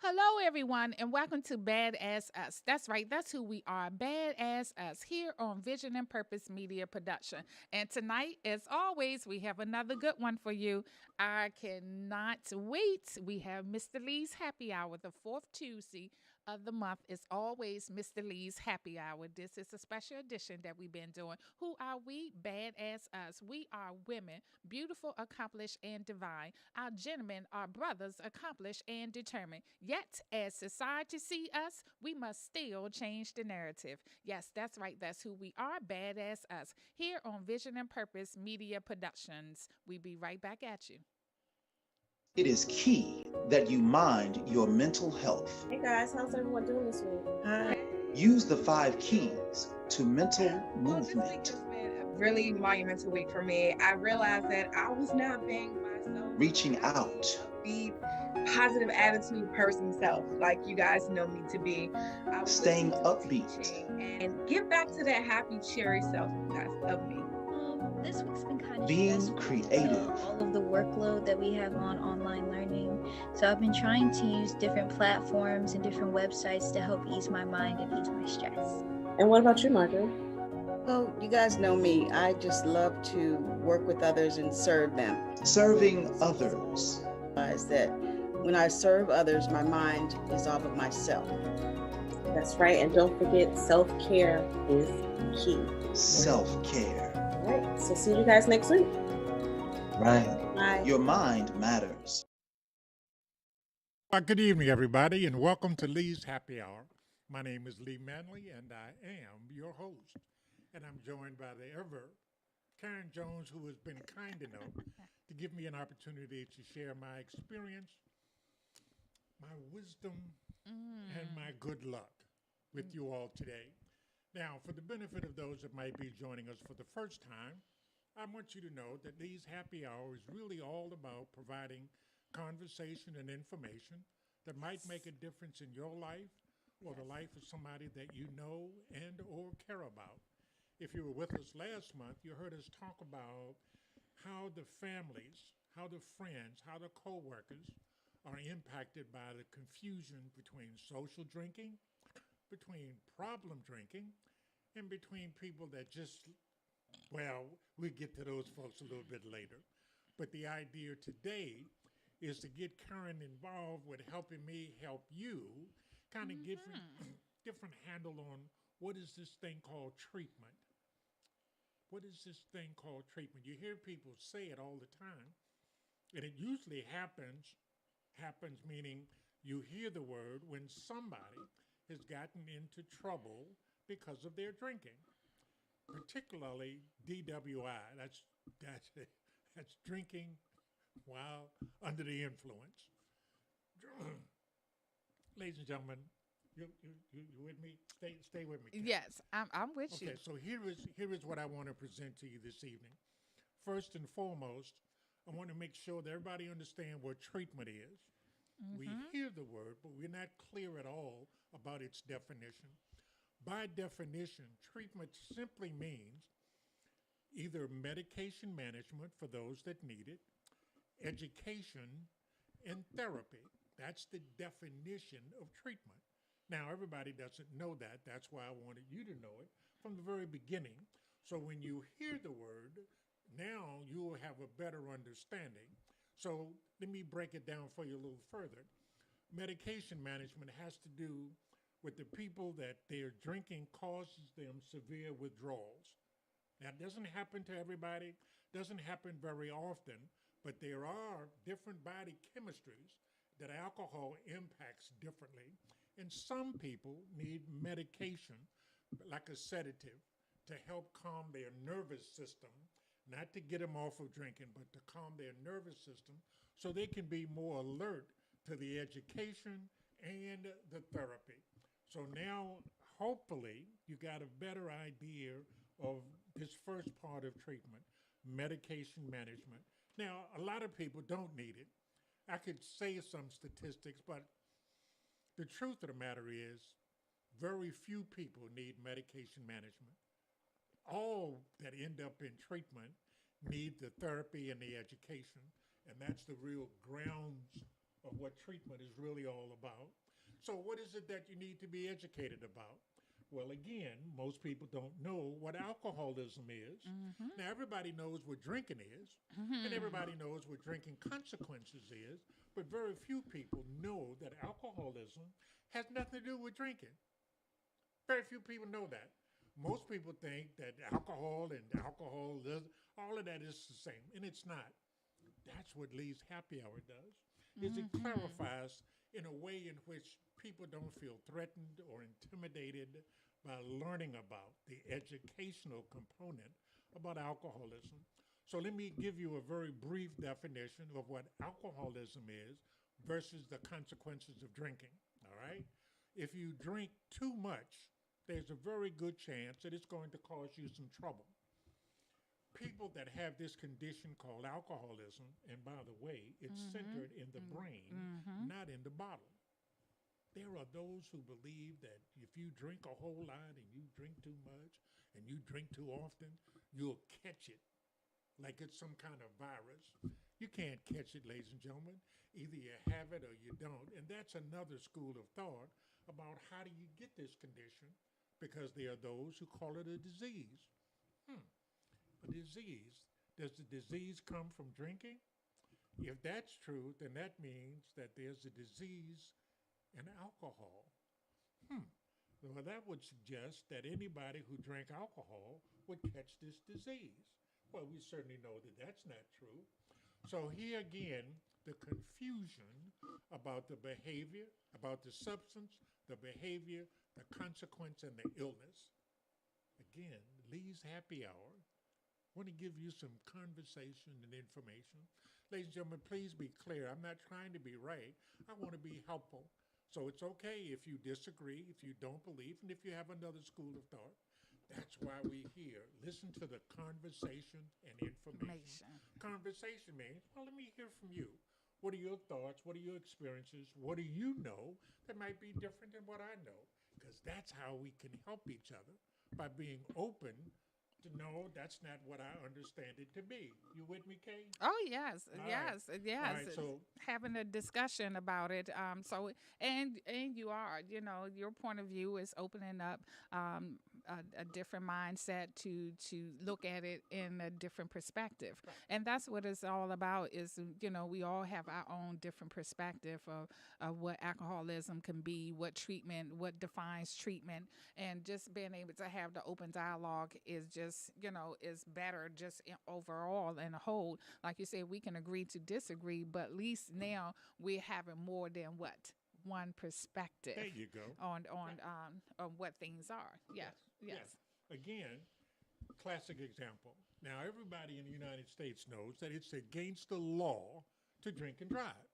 Hello, everyone, and welcome to Badass Us. That's right, that's who we are, Badass Us, here on Vision and Purpose Media Production. And tonight, as always, we have another good one for you. I cannot wait. We have Mr. Lee's Happy Hour, the fourth Tuesday of the month is always Mr. Lee's Happy Hour. This is a special edition that we've been doing. Who are we? Badass Us. We are women, beautiful, accomplished, and divine. Our gentlemen are brothers, accomplished, and determined. Yet, as society see us, we must still change the narrative. Yes, that's right. That's who we are. Badass Us. Here on Vision and Purpose Media Productions. We be right back at you. It is key that you mind your mental health. Hey guys, how's everyone doing this week? Hi. Use the 5 keys to mental Well, this week movement. has been a really monumental week for me. I realized that I was not being myself. Reaching out. Be positive attitude person self, like you guys know me to be. I was Staying listening to upbeat. teaching and get back to that happy, cheery self you guys of me. This week's been kind of Being stressful, creative. all of the workload that we have on online learning. So I've been trying to use different platforms and different websites to help ease my mind and ease my stress. And what about you, Marjorie? Well, you guys know me. I just love to work with others and serve them. Serving others. Realize that when I serve others, my mind is off of myself. That's right. And don't forget, self-care is key. Self-care. All right. So see you guys next week. Right. Bye. Your mind matters. Good evening, everybody, and welcome to Lee's Happy Hour. My name is Lee Manley, and I am your host. And I'm joined by the ever Karen Jones, who has been kind enough to give me an opportunity to share my experience, my wisdom, and my good luck with you all today. Now, for the benefit of those that might be joining us for the first time, I want you to know that Lee's Happy Hour is really all about providing conversation and information that might make a difference in your life or the life of somebody that you know and or care about. If you were with us last month, you heard us talk about how the families, how the friends, how the coworkers are impacted by the confusion between social drinking, between problem drinking, and between people that just, well, we get to those folks a little bit later. But the idea today is to get Karen involved with helping me help you kind of get different handle on what is this thing called treatment. What is this thing called treatment? You hear people say it all the time, and it usually happens meaning you hear the word when somebody has gotten into trouble because of their drinking, particularly DWI. That's drinking while under the influence. Ladies and gentlemen, you with me? Stay with me. Kat. Yes, I'm with you. Okay, so here is what I want to present to you this evening. First and foremost, I want to make sure that everybody understand what treatment is. We hear the word, but we're not clear at all about its definition. By definition, treatment simply means either medication management for those that need it, education, and therapy. That's the definition of treatment. Now, everybody doesn't know that. That's why I wanted you to know it from the very beginning. So when you hear the word, now you will have a better understanding. So let me break it down for you a little further. Medication management has to do with the people that their drinking causes them severe withdrawals. That doesn't happen to everybody, doesn't happen very often, but there are different body chemistries that alcohol impacts differently. And some people need medication, like a sedative, to help calm their nervous system, not to get them off of drinking, but to calm their nervous system so they can be more alert to the education and the therapy. So now, hopefully, you got a better idea of this first part of treatment, medication management. Now, a lot of people don't need it. I could say some statistics, but the truth of the matter is very few people need medication management. All that end up in treatment need the therapy and the education, and that's the real grounds of what treatment is really all about. So, what is it that you need to be educated about? Well, again, most people don't know what alcoholism is. Mm-hmm. Now, everybody knows what drinking is, and Mm-hmm. everybody knows what drinking consequences is, but very few people know that alcoholism has nothing to do with drinking. Very few people know that. Most people think that alcohol and alcoholism, all of that is the same, and it's not. That's what Lee's Happy Hour does, is it Mm-hmm. clarifies in a way in which people don't feel threatened or intimidated by learning about the educational component about alcoholism. So let me give you a very brief definition of what alcoholism is versus the consequences of drinking. All right? If you drink too much, there's a very good chance that it's going to cause you some trouble. People that have this condition called alcoholism, and by the way, it's Mm-hmm. centered in the brain, Mm-hmm. not in the bottle. There are those who believe that if you drink a whole lot and you drink too much and you drink too often, you'll catch it like it's some kind of virus. You can't catch it, ladies and gentlemen. Either you have it or you don't. And that's another school of thought about how do you get this condition, because there are those who call it a disease. Hmm, a disease. Does the disease come from drinking? If that's true, then that means that there's a disease in alcohol. Hmm. Well, that would suggest that anybody who drank alcohol would catch this disease. Well, we certainly know that that's not true. So, here again, the confusion about the behavior, about the substance, the behavior, the consequence, and the illness. Again, Lee's Happy Hour. I want to give you some conversation and information. Ladies and gentlemen, please be clear. I'm not trying to be right. I want to be helpful. So it's okay if you disagree, if you don't believe, and if you have another school of thought. That's why we're here. Listen to the conversation and information. Information. Conversation means, well, let me hear from you. What are your thoughts? What are your experiences? What do you know that might be different than what I know? Because that's how we can help each other, by being open to know that's not what I understand it to be. You with me, Kay? Oh yes, All right. yes, All yes. right. So, Having a discussion about it. So and you are, your point of view is opening up a different mindset to look at it in a different perspective, right. and that's what it's all about. Is we all have our own different perspective of what alcoholism can be, what treatment, what defines treatment, and just being able to have the open dialogue is just is better just overall in a whole. Like you said, we can agree to disagree, but at least now we're having more than what one perspective There you go. on Right. on what things are. Yes, yes. Yes. Again, classic example. Now, everybody in the United States knows that it's against the law to drink and drive.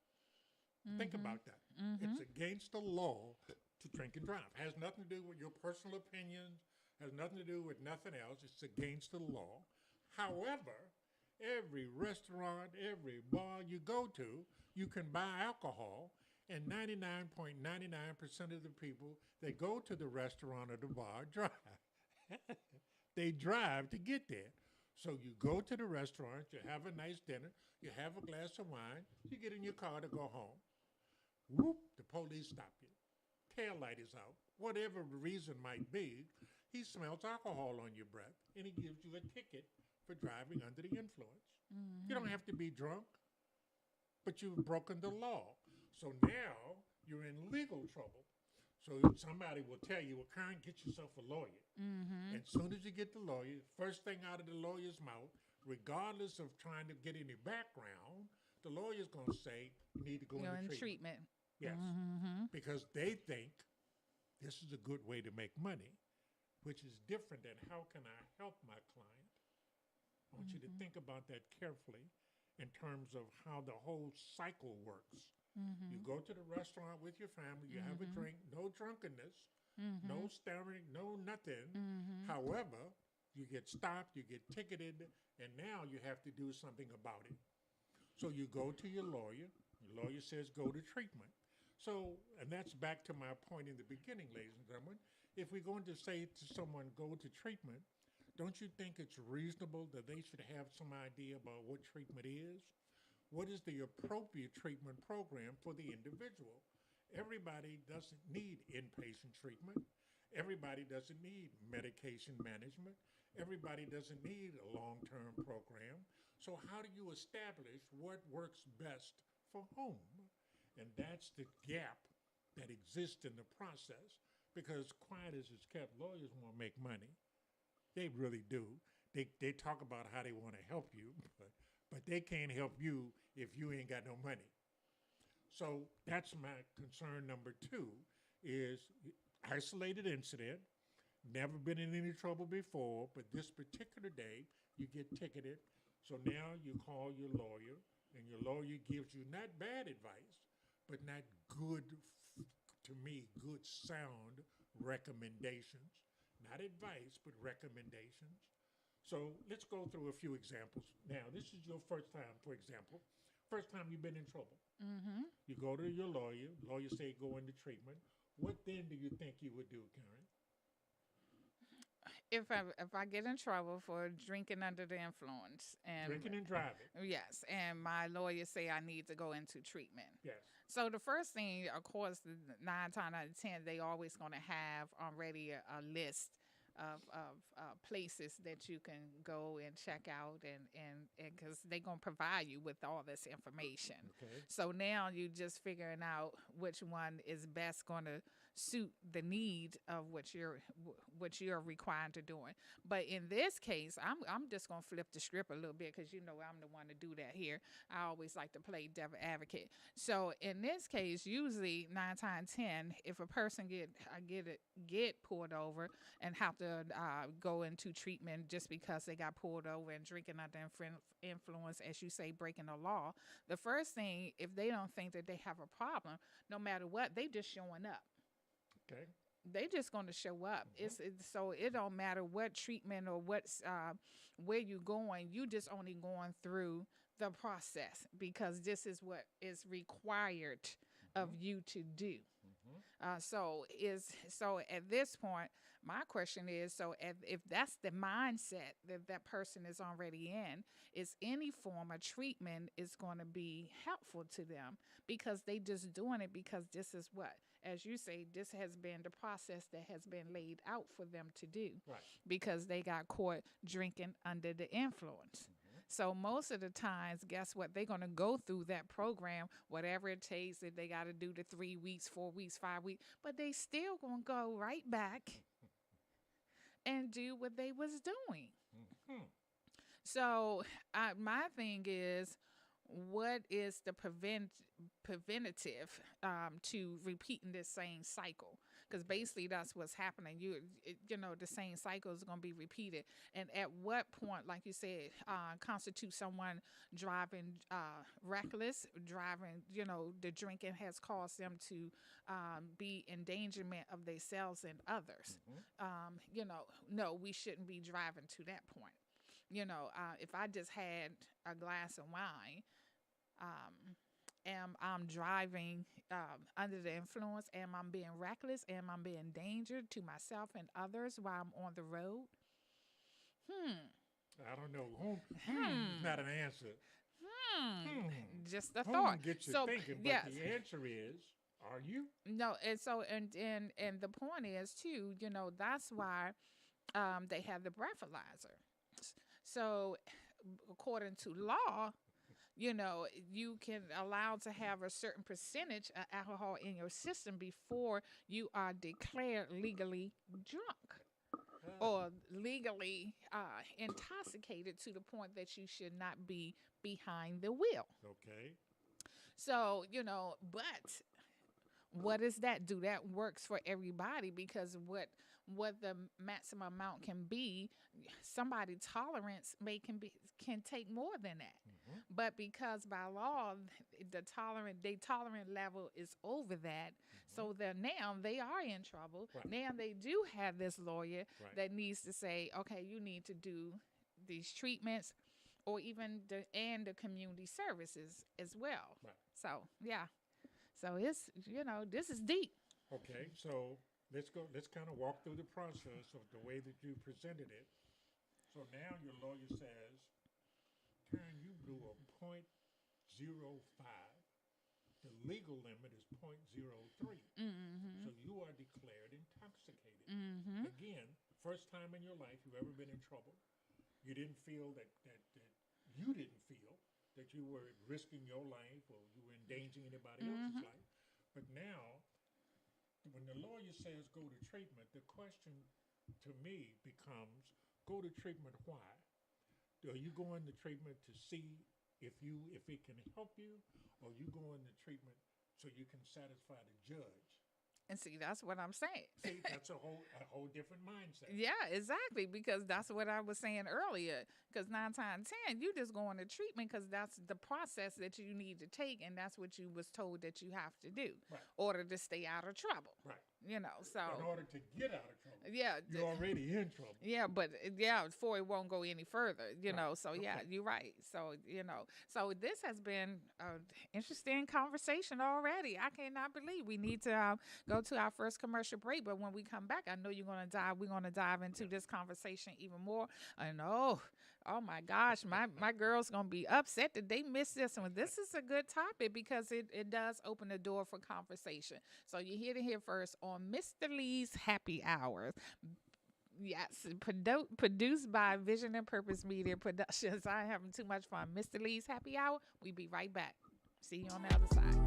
Think Mhm. about that. It's Mhm. against the law to drink and drive. Has nothing to do with your personal opinions, has nothing to do with nothing else. It's against the law. However, every restaurant, every bar you go to, you can buy alcohol, and 99.99% of the people that go to the restaurant or the bar drive. They drive to get there. So you go to the restaurant, you have a nice dinner, you have a glass of wine, you get in your car to go home. Whoop, the police stop you. Tail light is out. Whatever the reason might be, he smells alcohol on your breath and he gives you a ticket for driving under the influence. You don't Mhm. have to be drunk, but you've broken the law. So now you're in legal trouble. So somebody will tell you, well, Karen, get yourself a lawyer. Mhm. And soon as you get the lawyer, first thing out of the lawyer's mouth, regardless of trying to get any background, the lawyer's going to say, you need to go into In treatment. treatment. Yes, Mhm. because they think this is a good way to make money, which is different than how can I help my client. I want you to Mhm. think about that carefully in terms of how the whole cycle works. You Mhm. go to the restaurant with your family, you have a Mhm. drink, no drunkenness, no Mhm. staring, no nothing. Mhm. However, you get stopped, you get ticketed, and now you have to do something about it. So you go to your lawyer says go to treatment. So, and that's back to my point in the beginning, ladies and gentlemen. If we're going to say to someone go to treatment, don't you think it's reasonable that they should have some idea about what treatment is? what is the appropriate treatment program for the individual. Everybody doesn't need inpatient treatment. Everybody doesn't need medication management. Everybody doesn't need a long-term program. So how do you establish what works best for whom? And that's the gap that exists in the process, because quiet as it's kept, lawyers want to make money. They really do. They talk about how they want to help you, but they can't help you if you ain't got no money. So that's my concern number two is isolated incident, never been in any trouble before, but this particular day you get ticketed. So now you call your lawyer, and your lawyer gives you not bad advice, but not good, to me, good sound recommendations. Not advice, but recommendations. So let's go through a few examples. Now, this is your first time, for example. First time you've been in trouble. Mm-hmm. You go to your lawyer say go into treatment. What then do you think you would do, Karen? If I get in trouble for drinking under the influence and Drinking and driving. yes, and my lawyer say I need to go into treatment. Yes. So the first thing, of course, 9 times out of 10, they always going to have already a list of places that you can go and check out, and because they're going to provide you with all this information. Okay. So now you just figuring out which one is best going to suit the need of what you're required to doing. But in this case, I'm just gonna flip the script a little bit because you know I'm the one to do that here. I always like to play devil advocate. So in this case, usually 9 times 10, if a person get pulled over and have to go into treatment just because they got pulled over and drinking under influence, as you say, breaking the law, the first thing, if they don't think that they have a problem, no matter what, they just showing up. Okay. They just going to show up. So it don't matter what treatment or what's where you going. You just only going through the process because this is what is required of you to do. So at this point, my question is: so if that's the mindset that that person is already in, is any form of treatment is going to be helpful to them because they just doing it because this is what, as you say, this has been the process that has been laid out for them to do. Right. Because they got caught drinking under the influence. So most of the times, guess what? They're going to go through that program, whatever it takes, if they got to do the 3 weeks, 4 weeks, 5 weeks, but they still going to go right back and do what they was doing. So my thing is, what is the preventative to repeating this same cycle? Because basically that's what's happening. You know, the same cycle is going to be repeated. And at what point, like you said, constitute someone driving reckless, driving, you know, the drinking has caused them to be endangerment of themselves and others. You know, no, we shouldn't be driving to that point. You know, if I just had a glass of wine, am I'm driving under the influence? Am I being reckless? Am I being danger to myself and others while I'm on the road? I don't know. Is not an answer. Just a thought. Gets you So thinking, but yes. the answer is, are you? No, and so and the point is too, you know, that's why they have the breathalyzer. So according to law, you know, you can allow to have a certain percentage of alcohol in your system before you are declared legally drunk or legally intoxicated to the point that you should not be behind the wheel. Okay. So, you know, but what does that do? That works for everybody because what the maximum amount can be, somebody tolerance can take more than that. But because by law the tolerant level is over that, so that now they are in trouble. Right. Now they do have this lawyer Right. that needs to say, okay, you need to do these treatments or even the community services as well. Right. So yeah. So it's, you know, this is deep. Okay, so let's kind of walk through the process of the way that you presented it. So now your lawyer says, Karen, you blew a .05. The legal limit is .03. Mm-hmm. So you are declared intoxicated. Mm-hmm. Again, first time in your life you've ever been in trouble. You didn't feel that you didn't feel that you were risking your life or you were endangering anybody else's Mm-hmm. life. But now, when the lawyer says go to treatment, the question to me becomes go to treatment why? Are you going to treatment to see if it can help you, or you going to treatment so you can satisfy the judge? And see, that's what I'm saying. See, that's a whole different mindset. Yeah, exactly. Because that's what I was saying earlier. Because 9 times 10, you just going to treatment because that's the process that you need to take, and that's what you was told that you have to do, Right. order to stay out of trouble. Right. So In order to get out of trouble. yeah, You're already in trouble. yeah, but before it won't go any further, Right. So yeah, Okay. you're right. So so this has been an interesting conversation already. I cannot believe we need to go to our first commercial break, but when we come back, I know we're gonna dive into this conversation even more. And oh my gosh, my girl's gonna be upset that they missed this one. This is a good topic because it does open the door for conversation. So you hear it here first on Mr. Lee's Happy Hours. Yes, produced by Vision and Purpose Media Productions. I'm having too much fun. Mr. Lee's Happy Hour. We'll be right back. See you on the other side.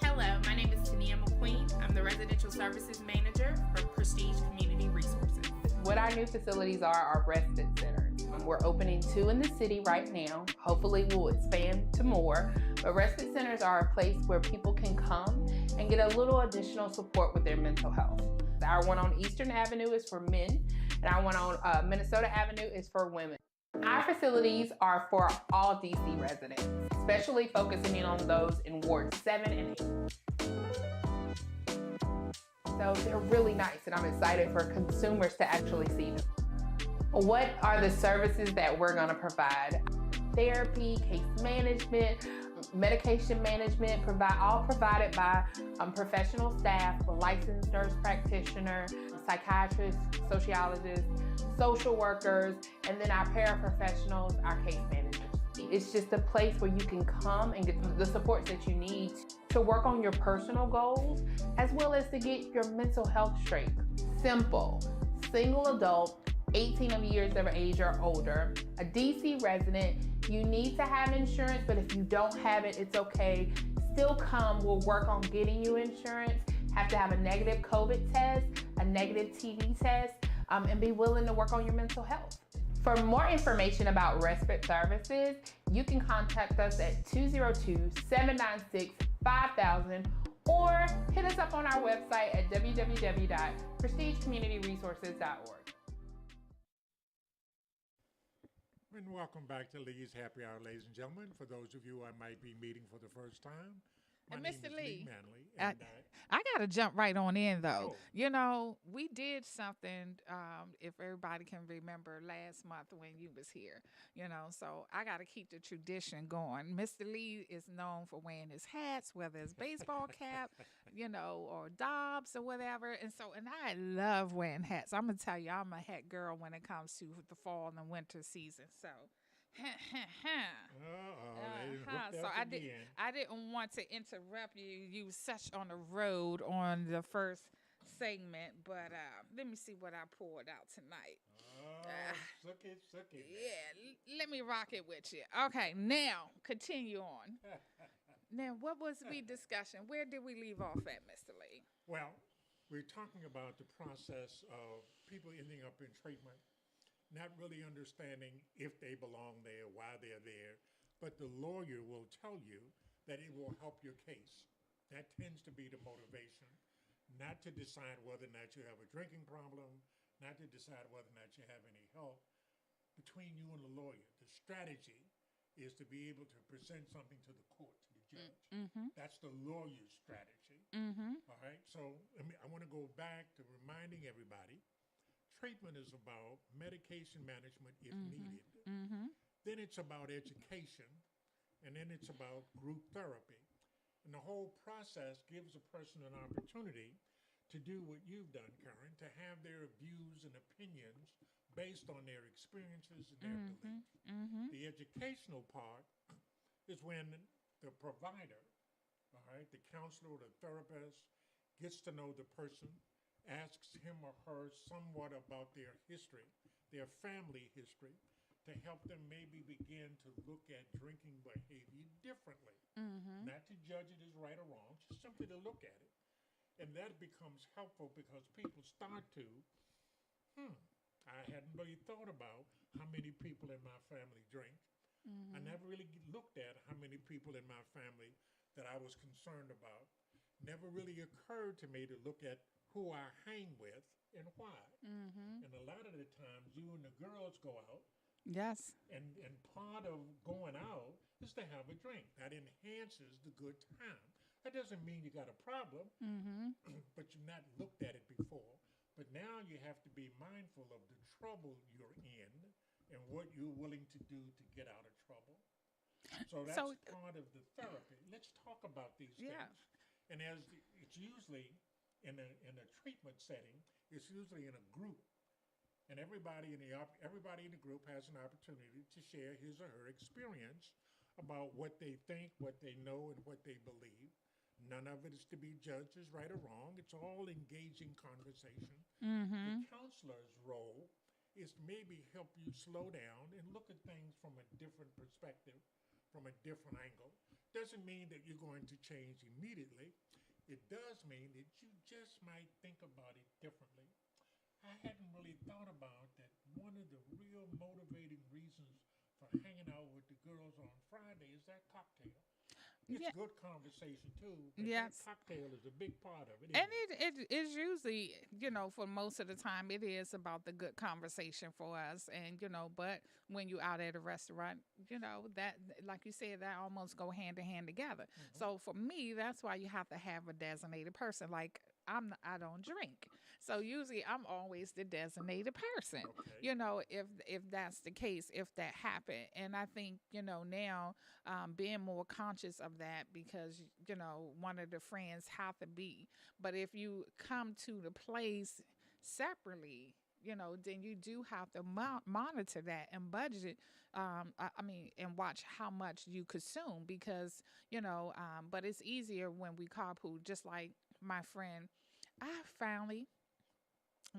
Hello, my name is Tania McQueen. I'm the Residential Services Manager for Prestige Community Resources. What our new facilities are respite centers. We're opening 2 in the city right now. Hopefully we'll expand to more. But respite centers are a place where people can come and get a little additional support with their mental health. Our one on Eastern Avenue is for men, and our one on Minnesota Avenue is for women. Our facilities are for all DC residents, especially focusing in on those in Ward 7 and 8. So they're really nice, and I'm excited for consumers to actually see them. What are the services that we're going to provide? Therapy, case management, medication management, all provided by professional staff, a licensed nurse practitioner, psychiatrists, sociologists, social workers, and then our paraprofessionals, our case managers. It's just a place where you can come and get the supports that you need to work on your personal goals, as well as to get your mental health straight. Simple, single adult, 18 years of age or older, a DC resident. You need to have insurance, but if you don't have it, it's okay. Still come, we'll work on getting you insurance. Have to have a negative COVID test, a negative TB test, and be willing to work on your mental health. For more information about respite services, you can contact us at 202-796-5000 or hit us up on our website at www.prestigecommunityresources.org. And welcome back to Lee's Happy Hour, ladies and gentlemen. For those of you I might be meeting for the first time, my And name Mr. is Lee, Manley. And I got to jump right on in, though. Oh. We did something, if everybody can remember, last month when you was here, so I got to keep the tradition going. Mr. Lee is known for wearing his hats, whether it's baseball cap, or Dobbs or whatever. And I love wearing hats. I'm going to tell you, I'm a hat girl when it comes to the fall and the winter season. So, so I didn't want to interrupt you. You was such on the road on the first segment, but let me see what I pulled out tonight. Suck it. Yeah, let me rock it with you. Okay, now continue on. Now, what was we discussing? Where did we leave off at, Mr. Lee? Well, we're talking about the process of people ending up in treatment, not really understanding if they belong there, why they're there, but the lawyer will tell you that it will help your case. That tends to be the motivation, not to decide whether or not you have a drinking problem, not to decide whether or not you have any help. Between you and the lawyer, the strategy is to be able to present something to the court, to the judge. Mm-hmm. That's the lawyer's strategy. Mm-hmm. All right, so I want to go back to reminding everybody, treatment is about medication management if needed. Mm-hmm. Then it's about education, and then it's about group therapy. And the whole process gives a person an opportunity to do what you've done, Karen, to have their views and opinions based on their experiences and their beliefs. The educational part is when the provider, all right, the counselor or the therapist gets to know the person, asks him or her somewhat about their history, their family history, to help them maybe begin to look at drinking behavior differently. Not to judge it as right or wrong, just simply to look at it. And that becomes helpful because people start to, I hadn't really thought about how many people in my family drink. I never really looked at how many people in my family that I was concerned about. Never really occurred to me to look at who I hang with and why. And a lot of the times, you and the girls go out, Yes. and part of going out is to have a drink. That enhances the good time. That doesn't mean you got a problem, but you've not looked at it before. But now you have to be mindful of the trouble you're in and what you're willing to do to get out of trouble. So that's So, part of the therapy. Let's talk about these yeah. things. And it's usually in a treatment setting, it's usually in a group. And everybody in the group has an opportunity to share his or her experience about what they think, what they know, and what they believe. None of it is to be judged as right or wrong. It's all engaging conversation. The counselor's role is to maybe help you slow down and look at things from a different perspective, from a different angle. Doesn't mean that you're going to change immediately. It does mean that you just might think about it differently. I hadn't really thought about that one of the real motivating reasons for hanging out with the girls on Friday is that cocktail. It's Yeah. good conversation too, but that Yes. cocktail is a big part of it, And isn't it? it is usually, for most of the time, it is about the good conversation for us. And, but when you out at a restaurant, that, like you said, that almost go hand in hand together. So for me, that's why you have to have a designated person. Like, I don't drink. So usually I'm always the designated person, Okay. if that's the case, if that happened. And I think, now being more conscious of that because, one of the friends have to be. But if you come to the place separately, then you do have to monitor that and budget. I mean, and watch how much you consume because, but it's easier when we carpool, just like my friend. I finally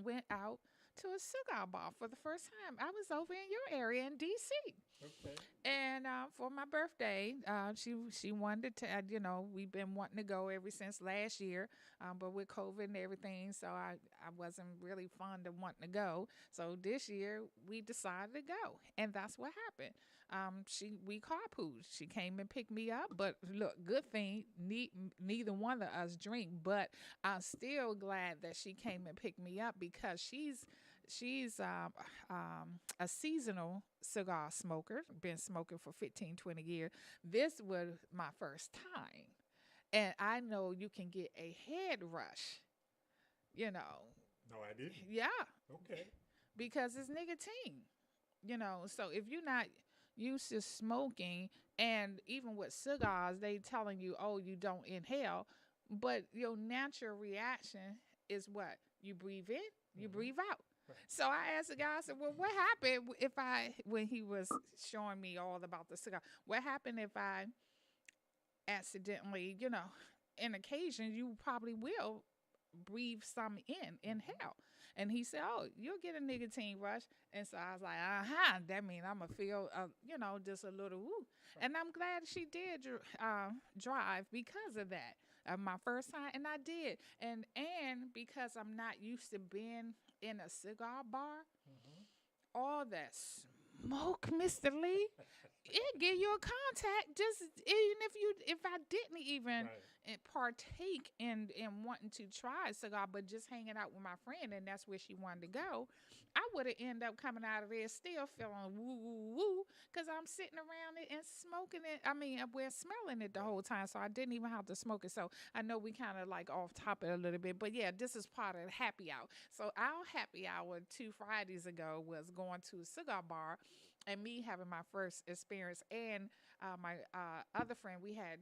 went out to a cigar bar for the first time. I was over in your area in D.C. Okay. And for my birthday, she wanted to, we've been wanting to go ever since last year, but with COVID and everything, so I wasn't really fond of wanting to go. So this year we decided to go, and that's what happened. We carpooled. She came and picked me up, but look, good thing neither one of us drink, but I'm still glad that she came and picked me up because she's a seasonal cigar smoker, been smoking for 15, 20 years. This was my first time. And I know you can get a head rush, you know. No, I didn't. Yeah, Okay. because it's nicotine. So if you're not used to smoking, and even with cigars, they telling you, oh, you don't inhale, but your natural reaction is what? You breathe in, you breathe out. Right. So I asked the guy, I said, well, what happened when he was showing me all about the cigar, what happened if I accidentally, in occasion, you probably will breathe some inhale. And he said, oh, you'll get a nicotine rush. And so I was like, that means I'm going to feel, just a little woo. And I'm glad she did drive because of that. My first time, and I did. And because I'm not used to being in a cigar bar, all that smoke, Mr. Lee, it give you a contact. Just even if I didn't even partake in wanting to try a cigar, but just hanging out with my friend, and that's where she wanted to go, I would have ended up coming out of there still feeling woo woo woo because I'm sitting around it and smoking it. I mean, we're smelling it the whole time, so I didn't even have to smoke it. So I know we kind of like off topic a little bit, but yeah, this is part of the happy hour. So our happy hour 2 Fridays ago was going to a cigar bar. and me having my first experience, and my other friend, we had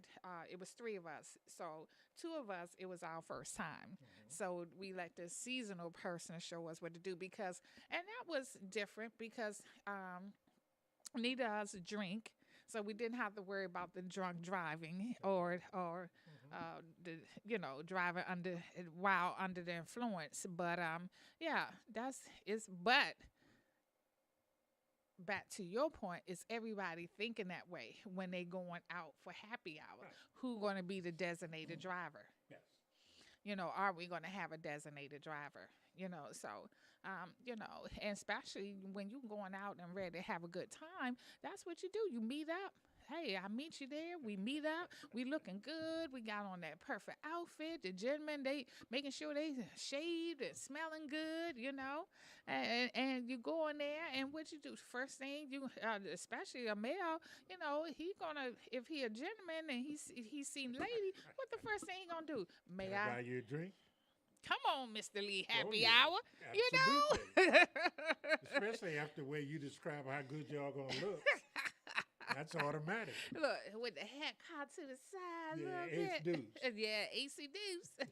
it was three of us. So two of us, it was our first time. So we let this seasonal person show us what to do because, and that was different because neither of us drink, so we didn't have to worry about the drunk driving or the driving under while under the influence. But yeah, that's is but back to your point, is everybody thinking that way when they going out for happy hour? Right. Who going to be the designated driver? Yes. Are we going to have a designated driver? So, and especially when you going out and ready to have a good time, that's what you do. You meet up. Hey, I meet you there. We meet up. We looking good. We got on that perfect outfit. The gentlemen, they making sure they shaved and smelling good, and you go in there, and what you do? First thing you, especially a male, he gonna, if he a gentleman and he's seen lady, what the first thing he gonna do? May Can I I? buy you a drink? Come on, Mr. Lee, happy yeah. hour. Absolutely. Especially after the way you describe how good y'all gonna look. That's automatic. Look, with the hat caught to the side a little Ace bit. deuce. Yeah, AC deuce.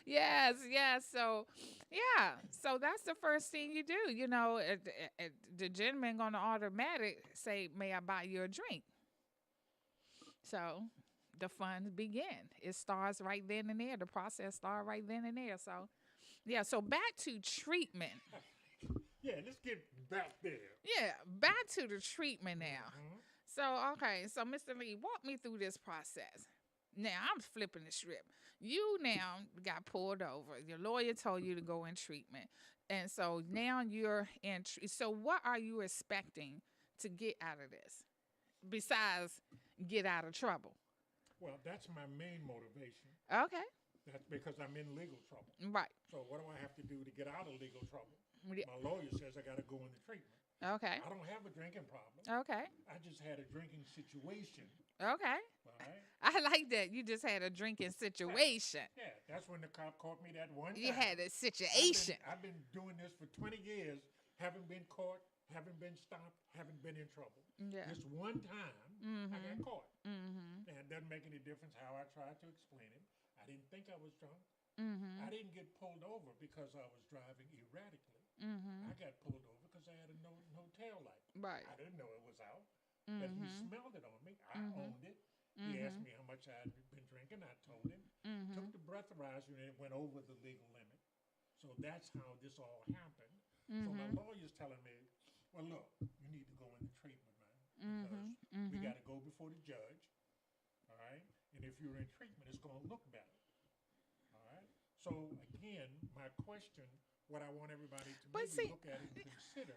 Yes, yes. So, yeah. So that's the first thing you do. The gentleman gonna automatic say, "May I buy you a drink?" So the fun begin. It starts right then and there. The process starts right then and there. So, yeah. So back to treatment. Yeah, let's get back there. Yeah, back to the treatment now. So, okay, so Mr. Lee, walk me through this process. Now, I'm flipping the script. You now got pulled over. Your lawyer told you to go in treatment. And so now you're in. So, what are you expecting to get out of this besides get out of trouble? Well, that's my main motivation. Okay. That's because I'm in legal trouble. Right. So, what do I have to do to get out of legal trouble? Yeah. My lawyer says I got to go into treatment. Okay. I don't have a drinking problem. Okay. I just had a drinking situation. Okay. All right. I like that. You just had a drinking situation. Yeah, that's when the cop caught me that one time. You had a situation. I've been doing this for 20 years, haven't been caught, haven't been stopped, haven't been in trouble. Yeah. This one time, I got caught. Mm-hmm. And it doesn't make any difference how I tried to explain it. I didn't think I was drunk. Mm-hmm. I didn't get pulled over because I was driving erratically. Mm-hmm. I got pulled over because I had a no tail light. Right. I didn't know it was out, but he smelled it on me. I owned it. He asked me how much I had been drinking. I told him. Took the breathalyzer and it went over the legal limit. So that's how this all happened. So my lawyer's telling me, well, look, you need to go into treatment, man, because we got to go before the judge. All right. And if you're in treatment, it's going to look better. All right. So again, my question, what I want everybody to look at and consider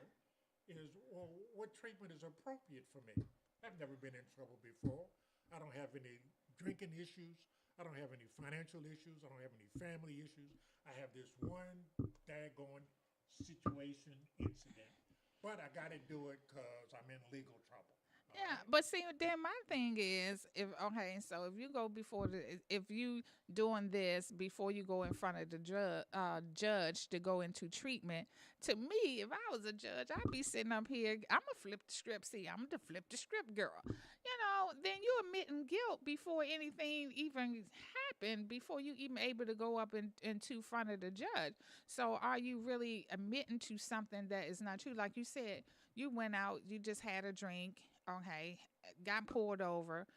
is, well, what treatment is appropriate for me? I've never been in trouble before. I don't have any drinking issues. I don't have any financial issues. I don't have any family issues. I have this one daggone situation, incident. But I got to do it because I'm in legal trouble. Yeah, but see, then my thing is, so if you go if you doing this before you go in front of the judge to go into treatment, to me, if I was a judge, I'd be sitting up here, I'm going to flip the script. See, I'm the flip the script girl. Then you admitting guilt before anything even happened, before you even able to go up into front of the judge. So are you really admitting to something that is not true? Like you said, you went out, you just had a drink, okay, got pulled over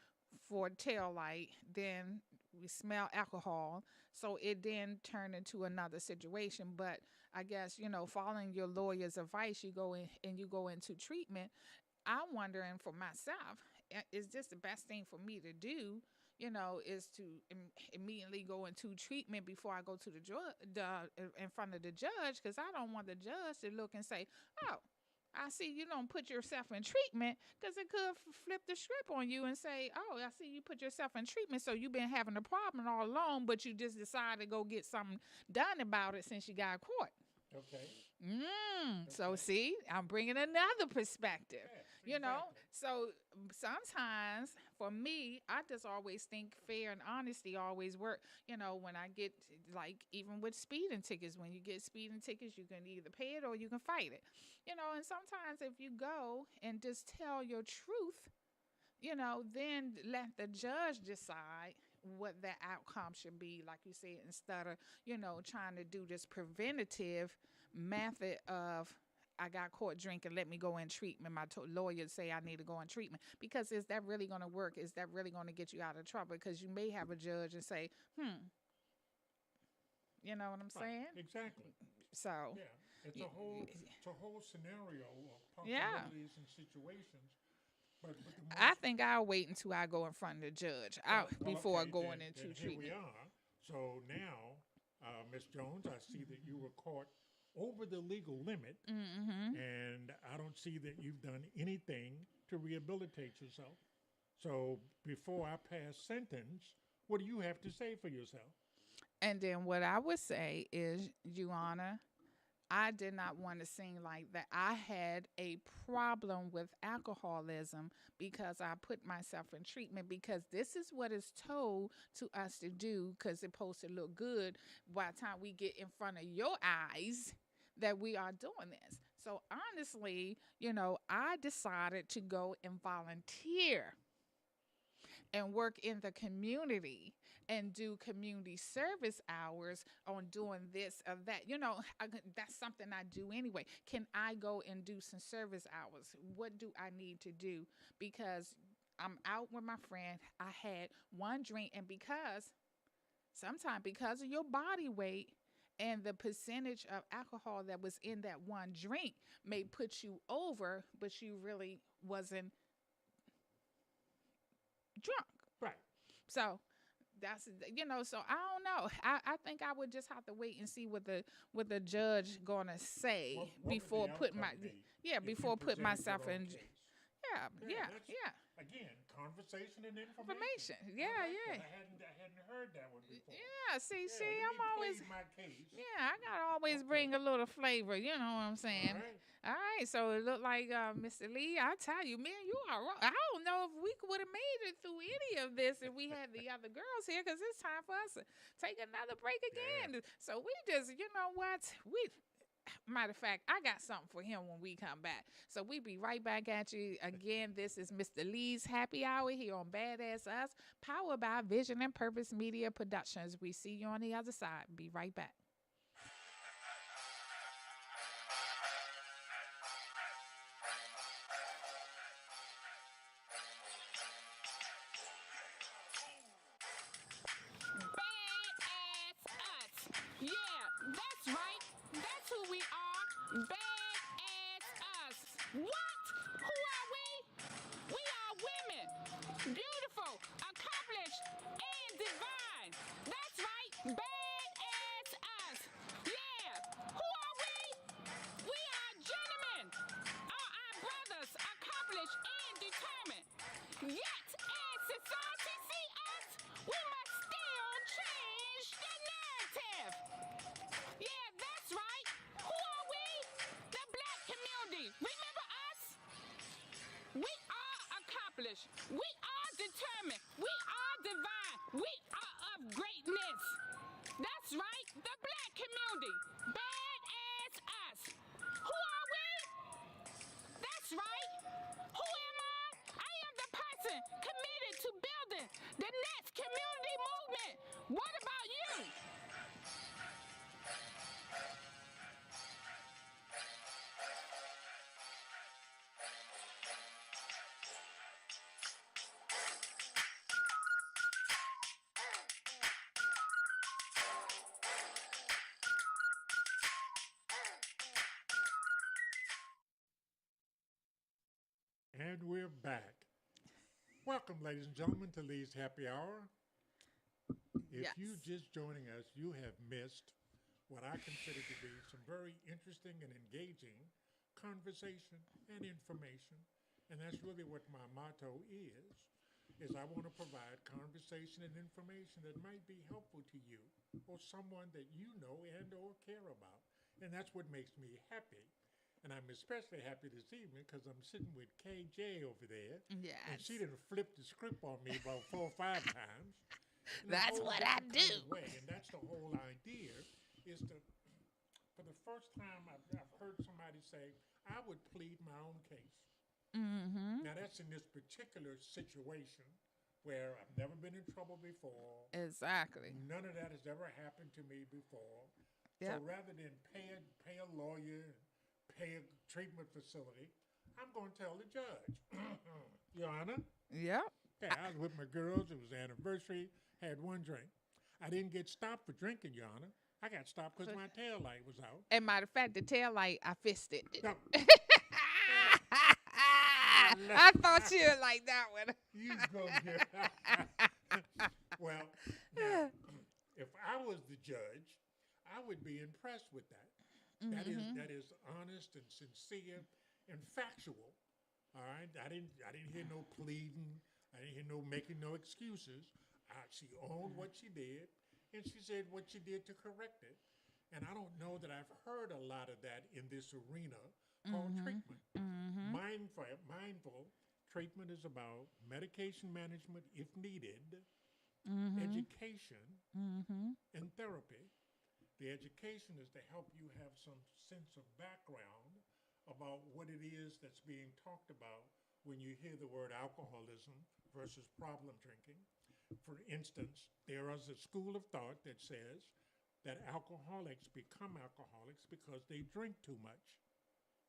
for tail light, then we smell alcohol, so it then turned into another situation. But I guess, following your lawyer's advice, you go in and you go into treatment. I'm wondering for myself, is this the best thing for me to do? Is to immediately go into treatment before I go to in front of the judge, because I don't want the judge to look and say, oh, I see you don't put yourself in treatment, because it could flip the script on you and say, oh, I see you put yourself in treatment, so you've been having a problem all along, but you just decided to go get something done about it since you got caught. Okay. So see, I'm bringing another perspective, Yeah, exactly. So sometimes for me, I just always think fair and honesty always work. When I get, like, even with speeding tickets, when you get speeding tickets, you can either pay it or you can fight it. And sometimes if you go and just tell your truth, then let the judge decide what that outcome should be, like you said, instead of, trying to do this preventative method of, I got caught drinking, let me go in treatment. My lawyer say I need to go in treatment. Because is that really going to work? Is that really going to get you out of trouble? Because you may have a judge and say, you know what I'm saying? Exactly. So, yeah, it's a whole scenario of yeah. possibilities and situations. But I think I'll wait until I go in front of the judge before okay, going then into here we treatment. are. So now, Miss Jones, I see that you were caught over the legal limit, and I don't see that you've done anything to rehabilitate yourself. So before I pass sentence, what do you have to say for yourself? And then what I would say is, Your Honor, I did not want to seem like that I had a problem with alcoholism because I put myself in treatment, because this is what is told to us to do, because it's supposed to look good by the time we get in front of your eyes that we are doing this. So honestly, I decided to go and volunteer and work in the community and do community service hours on doing this or that. That's something I do anyway. Can I go and do some service hours? What do I need to do? Because I'm out with my friend. I had one drink, and because of your body weight and the percentage of alcohol that was in that one drink may put you over, but you really wasn't drunk. Right. So that's, so I don't know. I think I would just have to wait and see what the judge gonna say What before would the putting outcome be if before you put presented myself your own in. case? Yeah. Again, conversation and Information. information. Yeah, I like yeah. that. I hadn't heard that one before. Yeah, see, Yeah, let I'm me always, plead my case. I gotta always Okay. bring a little flavor. You know what I'm saying? All right. All right, so it looked like Mr. Lee. I tell you, man, you are wrong. I don't know if we would have made it through any of this if we had the other girls here, because it's time for us to take another break again. Yeah. So we just, you know what, matter of fact, I got something for him when we come back. So we be right back at you again. This is Mr. Lee's Happy Hour here on Badass Us, powered by Vision and Purpose Media Productions. We see you on the other side. Be right back. Badass Us. Yeah, that's right. That's who we are. Badass Us. What? Who are we? We are women. Beautiful, accomplished, and divine. That's right. Badass Us. Yeah. Who are we? We are gentlemen. Are our brothers, accomplished and determined. Yet, as society see us, we must still change the narrative. Yeah, that's right. Who are we? The black community. Remember us? We are accomplished. We are determined. We are divine. We are of greatness. That's right. The black community. Badass us. Who are we? That's right. Who am I? I am the person committed to building the next community movement. What about you? And we're back. Welcome, ladies and gentlemen, to Lee's Happy Hour. If Yes. you just joining us, you have missed what I consider to be some very interesting and engaging conversation and information. And that's really what my motto is I want to provide conversation and information that might be helpful to you or someone that you know and or care about. And that's what makes me happy. And I'm especially happy this evening because I'm sitting with KJ over there. Yes. And she didn't flip the script on me about 4 or 5 times. In a That's whole what I different kind do. of way. And that's the whole idea is to, for the first time I've heard somebody say, I would plead my own case. Mm-hmm. Now that's in this particular situation where I've never been in trouble before. Exactly. None of that has ever happened to me before. Yep. So rather than pay a lawyer, pay a treatment facility, I'm going to tell the judge, Your Honor. Yep. Yeah, I was with my girls. It was the anniversary. Had one drink. I didn't get stopped for drinking, Your Honor. I got stopped because my tail light was out. And matter of fact, the tail light, I fisted it. No. I thought you would like that one. You go get Well, now, if I was the judge, I would be impressed with that. That is honest and sincere and factual. All right, I didn't hear no pleading. I didn't hear no making no excuses. She owned what she did, and she said what she did to correct it. And I don't know that I've heard a lot of that in this arena called treatment. Mindful treatment is about medication management if needed, education, and therapy. The education is to help you have some sense of background about what it is that's being talked about when you hear the word alcoholism versus problem drinking. For instance, there is a school of thought that says that alcoholics become alcoholics because they drink too much.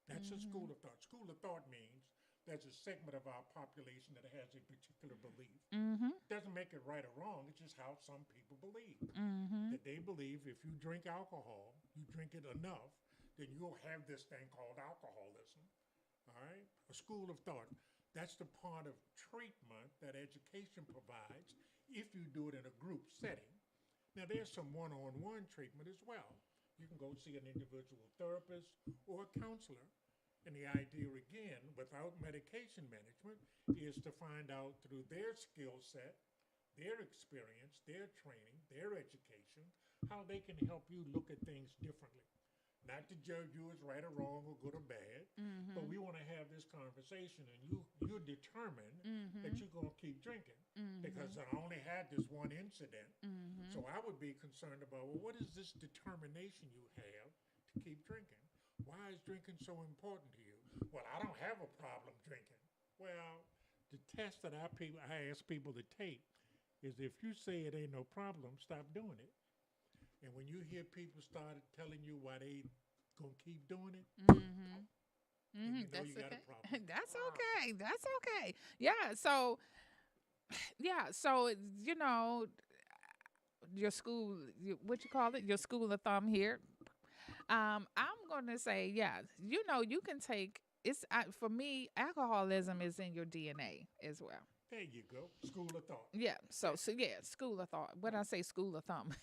That's a school of thought. School of thought means there's a segment of our population that has a particular belief. Doesn't make it right or wrong. It's just how some people believe. That they believe if you drink alcohol, you drink it enough, then you'll have this thing called alcoholism. All right? A school of thought. That's the part of treatment that education provides if you do it in a group setting. Now, there's some one-on-one treatment as well. You can go see an individual therapist or a counselor. And the idea, again, without medication management, is to find out through their skill set, their experience, their training, their education, how they can help you look at things differently. Not to judge you as right or wrong or good or bad, but we want to have this conversation, and you're determined that you're going to keep drinking because I only had this one incident. So I would be concerned about, well, what is this determination you have to keep drinking? Why is drinking so important to you? Well, I don't have a problem drinking. Well, the test that I ask people to take is if you say it ain't no problem, stop doing it. And when you hear people start telling you why they gonna keep doing it, then you know you got a problem. That's okay. That's okay. Yeah. So, you know, your school, what you call it, your school of thumb here. I'm gonna say, yeah. You know, you can take. For me, alcoholism is in your DNA as well. There you go. School of thought. Yeah. So yeah, school of thought. What I say, school of thumb,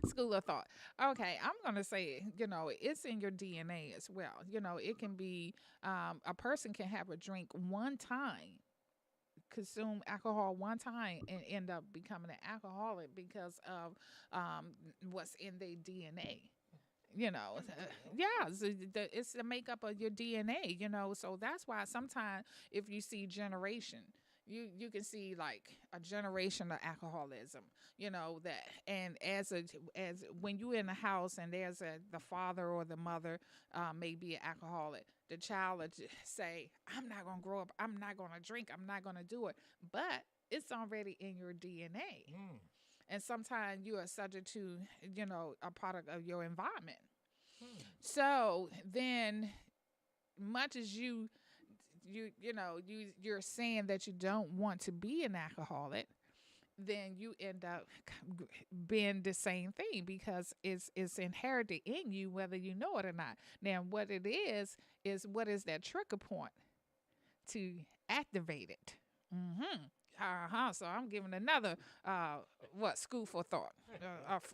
school of thought. Okay, I'm gonna say, you know, it's in your DNA as well. You know, it can be a person can have a drink one time, consume alcohol one time, and end up becoming an alcoholic because of what's in their DNA. You know, it's the makeup of your DNA. You know, so that's why sometimes if you see generation. You can see like a generation of alcoholism, you know, that, and as when you're in the house and there's the father or the mother may be an alcoholic, the child will say, I'm not going to grow up, I'm not going to drink, I'm not going to do it, but it's already in your DNA. And sometimes you are subject to, you know, a product of your environment. So then much as you're saying that you don't want to be an alcoholic, then you end up being the same thing because it's inherited in you whether you know it or not. Now, what it is what is that trigger point to activate it? So I'm giving another school for thought,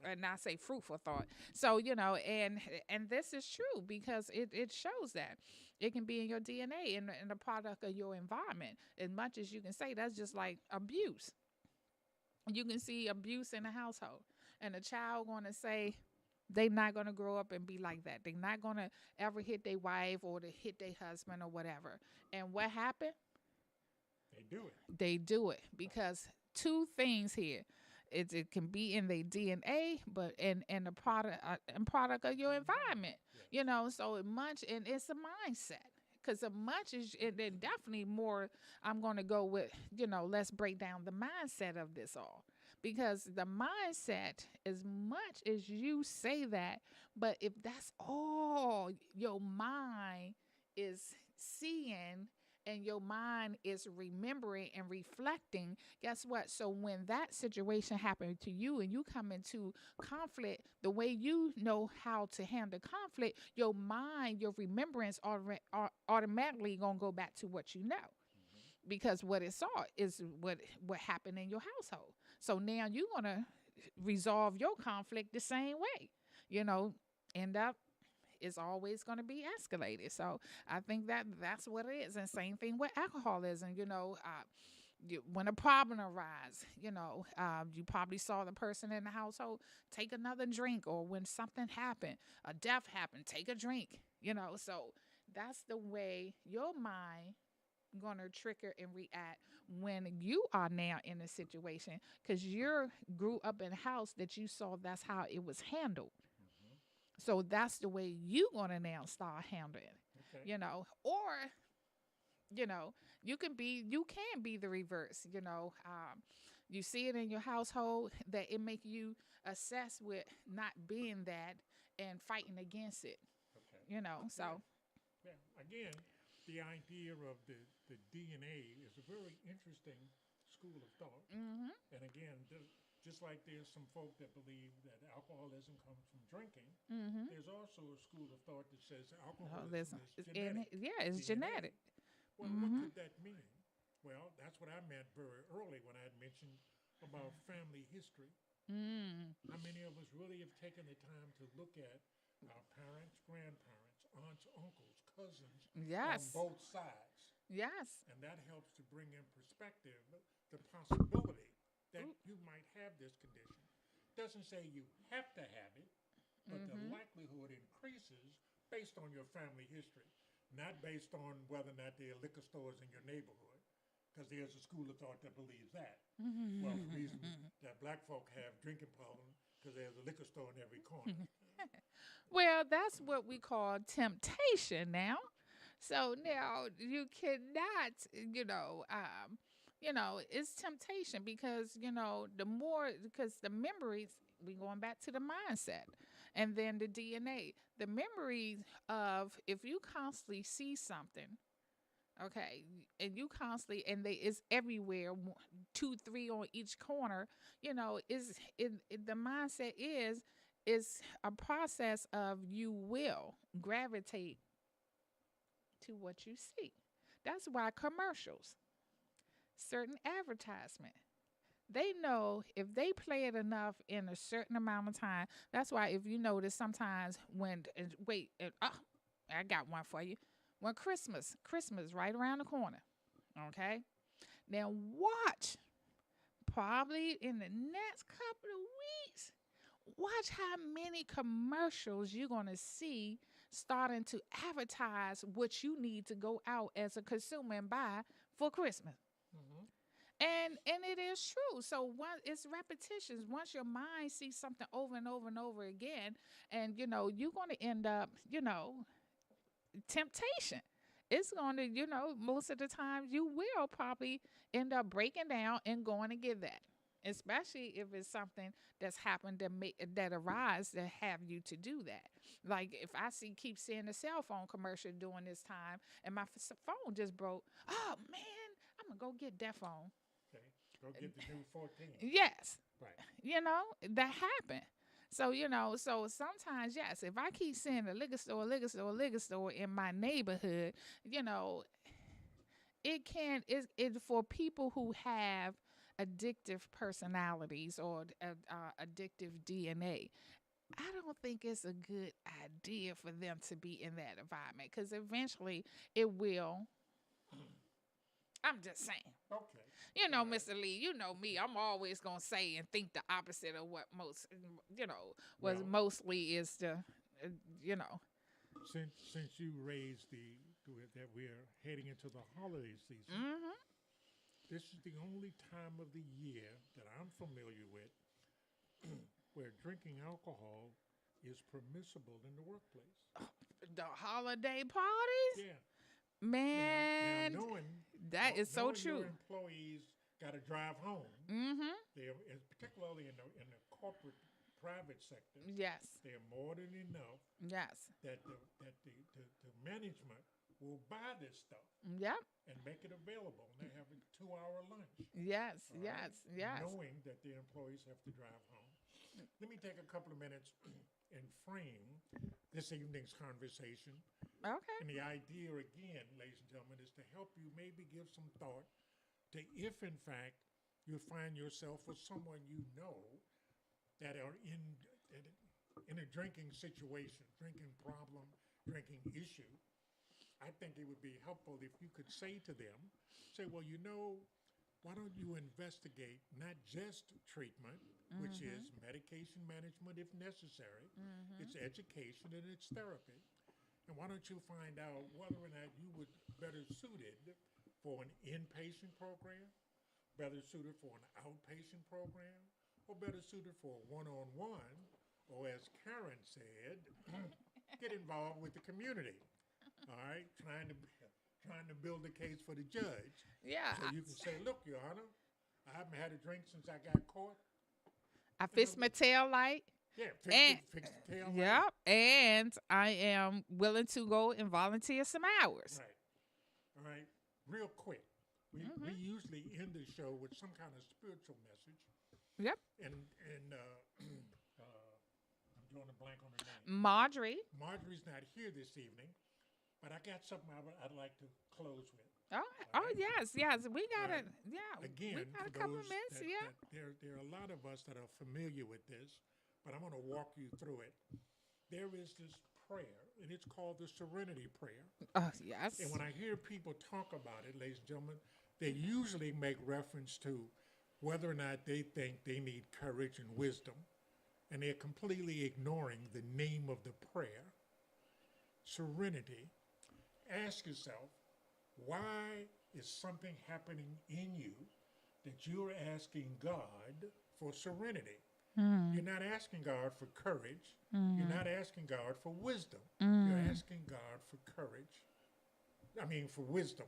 and I say fruit for thought. So, you know, and this is true because it shows that it can be in your DNA and a product of your environment. As much as you can say, that's just like abuse. You can see abuse in a household, and a child going to say, They're not going to grow up and be like that. They're not going to ever hit their wife or to hit their husband or whatever. And what happened? They do it. They do it because two things here. It can be in their DNA, but in the product of your environment, So much, and it's a mindset. Because a much is and definitely more. I'm going to go with Let's break down the mindset of this all, because the mindset, as much as you say that, but if that's all your mind is seeing and your mind is remembering and reflecting, guess what? So when that situation happened to you and you come into conflict, the way you know how to handle conflict, your mind, your remembrance automatically gonna go back to what you know, because what it saw is what happened in your household. So now you're gonna resolve your conflict the same way. End up is always going to be escalated. So I think that's what it is. And same thing with alcoholism. When a problem arises, you probably saw the person in the household take another drink, or when something happened, a death happened, take a drink. So that's the way your mind gonna trigger and react when you are now in a situation, because you grew up in a house that you saw that's how it was handled. So that's the way you gonna now start handling it. Okay. Or you can be the reverse. You see it in your household that it make you obsessed with not being that and fighting against it. Okay. So Yeah. Again, the idea of the DNA is a very interesting school of thought. mm-hmm, And again, just like there's some folk that believe that alcoholism comes from drinking, mm-hmm. there's also a school of thought that says Oh, alcoholism is in genetic. it. Yeah, it's DNA. genetic. Well, what Mm-hmm. could that mean? Well, that's what I meant very early when I had mentioned about family history. Mm. How many of us really have taken the time to look at our parents, grandparents, aunts, uncles, cousins on Yes. both sides? Yes. And that helps to bring in perspective the possibility that you might have this condition. Doesn't say you have to have it, but the Mm-hmm. likelihood increases based on your family history, not based on whether or not there are liquor stores in your neighborhood, because there's a school of thought that believes that. Well, the reason that black folk have drinking problems because there's a liquor store in every corner. Well, that's what we call temptation now. So now you cannot, it's temptation, because because the memories, we going back to the mindset, and then the DNA, the memories of, if you constantly see something, okay, and you constantly, and they is everywhere, two, three on each corner, the mindset is a process of, you will gravitate to what you see. That's why commercials, certain advertisement, they know if they play it enough in a certain amount of time. That's why, if you notice, sometimes I got one for you. When Christmas right around the corner, okay? Now watch, probably in the next couple of weeks, watch how many commercials you're going to see starting to advertise what you need to go out as a consumer and buy for Christmas. Mm-hmm. And it is true. So it's repetitions. Once your mind sees something over and over and over again, and you're going to end up, temptation. It's going to, most of the time you will probably end up breaking down and going to get that. Especially if it's something that's happened that arise that have you to do that. Like if I keep seeing the cell phone commercial during this time, and my phone just broke. Oh man, I'm gonna go get that phone. Okay. Go get the new 14. Yes. Right. That happened. So, so sometimes, yes, if I keep seeing a liquor store in my neighborhood, it for people who have addictive personalities or addictive DNA. I don't think it's a good idea for them to be in that environment, because eventually it will. I'm just saying. Okay. You know, All right. Mr. Lee, you know me. I'm always gonna say and think the opposite of what most, was Well, mostly is the, you know. since you raised that we're heading into the holiday season, Mm-hmm. this is the only time of the year that I'm familiar with where drinking alcohol is permissible in the workplace. The holiday parties, Yeah. Now man, that is so knowing your true. employees got to drive home, Mm-hmm. particularly in the corporate private sector, Yes. they're more than enough Yes. that the management will buy this stuff Yep. and make it available. And they have a 2-hour lunch. Yes. All right, Yes. Yes. knowing that the employees have to drive home. Let me take a couple of minutes and frame this evening's conversation. Okay. And the idea, again, ladies and gentlemen, is to help you maybe give some thought to if, in fact, you find yourself with someone you know that are in a drinking situation, drinking problem, drinking issue. I think it would be helpful if you could say to them, well, why don't you investigate not just treatment, which is medication management if necessary, it's education and it's therapy. And why don't you find out whether or not you would better suited for an inpatient program, better suited for an outpatient program, or better suited for a one-on-one, or as Karen said, get involved with the community. All right, trying to build a case for the judge. Yeah. So you can say, look, Your Honor, I haven't had a drink since I got caught. I fixed my tail light. Yeah, fix the tail light. Yep. And I am willing to go and volunteer some hours. Right. All right. Real quick. We usually end the show with some kind of spiritual message. Yep. And I'm drawing a blank on her name. Marjorie. Marjorie's not here this evening, but I got something I'd like to close with. Oh, right. yes. We got it. Yeah. Again, we got for a couple of those minutes. that, Yeah. that there are a lot of us that are familiar with this, but I'm going to walk you through it. There is this prayer, and it's called the Serenity Prayer. Yes. And when I hear people talk about it, ladies and gentlemen, they usually make reference to whether or not they think they need courage and wisdom, and they're completely ignoring the name of the prayer. Serenity. Ask yourself, why is something happening in you that you're asking God for serenity? You're not asking God for courage. You're not asking God for wisdom. You're asking God for courage. For wisdom.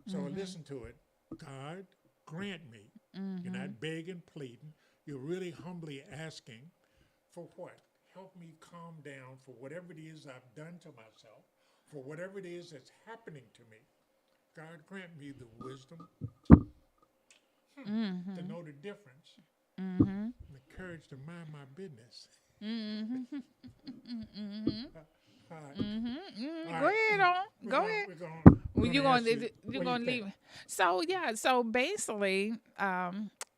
So listen to it. God, grant me. You're not begging, pleading. You're really humbly asking for what? Help me calm down for whatever it is I've done to myself, for whatever it is that's happening to me. God, grant me the wisdom to know the difference and the courage to mind my business. All right. Go ahead on. Go ahead. You're gonna leave. So yeah. So basically,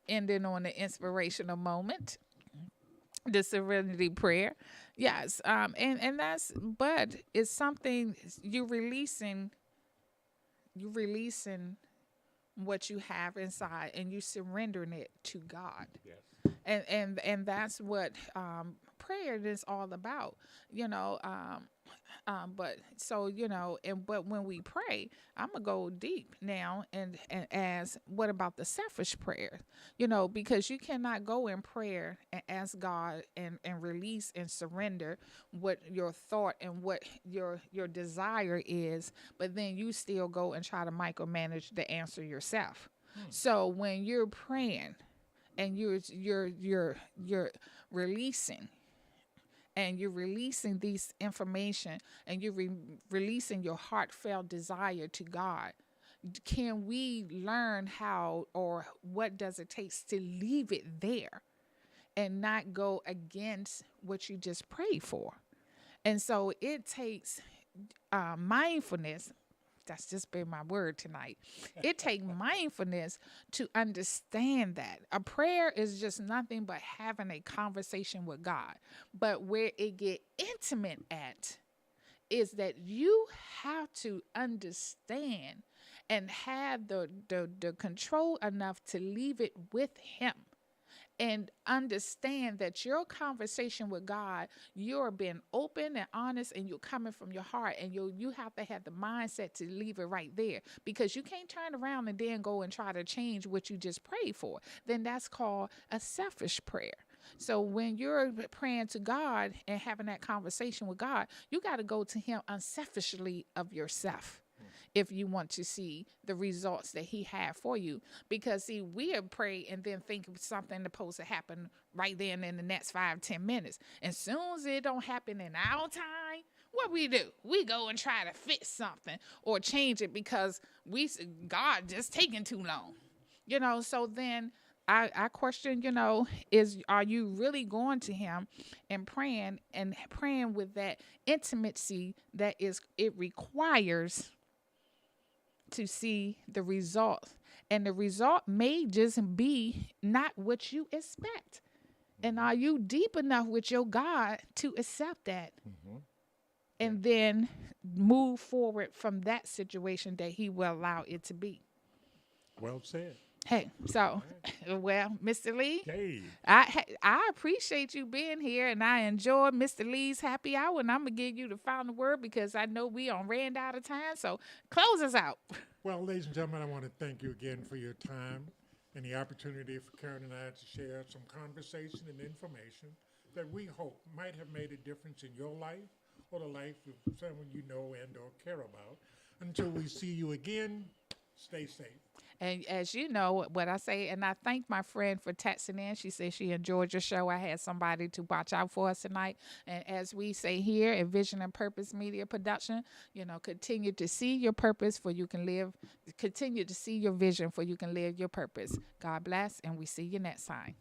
ending on the inspirational moment, the Serenity Prayer. Yes. And that's, but it's something you're releasing. You're releasing what you have inside, and you surrendering it to God. Yes. And that's what prayer is all about. But so but when we pray, I'm gonna go deep now and ask, what about the selfish prayer? Because you cannot go in prayer and ask God and release and surrender what your thought and what your desire is, but then you still go and try to micromanage the answer yourself. So when you're praying and you're releasing, and you're releasing these information, and you're releasing your heartfelt desire to God, can we learn how, or what does it take to leave it there and not go against what you just prayed for? And so it takes mindfulness. That's just been my word tonight. It takes mindfulness to understand that a prayer is just nothing but having a conversation with God. But where it get intimate at is that you have to understand and have the control enough to leave it with him, and understand that your conversation with God, you're being open and honest, and you're coming from your heart, and you have to have the mindset to leave it right there, because you can't turn around and then go and try to change what you just prayed for. Then that's called a selfish prayer. So when you're praying to God and having that conversation with God, you got to go to him unselfishly of yourself if you want to see the results that he had for you. Because see, we pray and then think of something supposed to happen right then in the next 5-10 minutes. As soon as it don't happen in our time, what we do? We go and try to fix something or change it because God just taking too long. So then I question, are you really going to him and praying with that intimacy that it requires to see the result? And the result may just be not what you expect. And are you deep enough with your God to accept that? And then move forward from that situation that he will allow it to be. Well said. Hey, so, well, Mr. Lee, Hey. I appreciate you being here, and I enjoy Mr. Lee's happy hour, and I'm going to give you the final word because I know we ran out of time, so close us out. Well, ladies and gentlemen, I want to thank you again for your time and the opportunity for Karen and I to share some conversation and information that we hope might have made a difference in your life or the life of someone you know and or care about. Until we see you again, stay safe. And as you know what I say, and I thank my friend for texting in. She said she enjoyed your show. I had somebody to watch out for us tonight. And as we say here at Vision and Purpose Media Production, continue to see your purpose for you can live. Continue to see your vision for you can live your purpose. God bless, and we see you next time.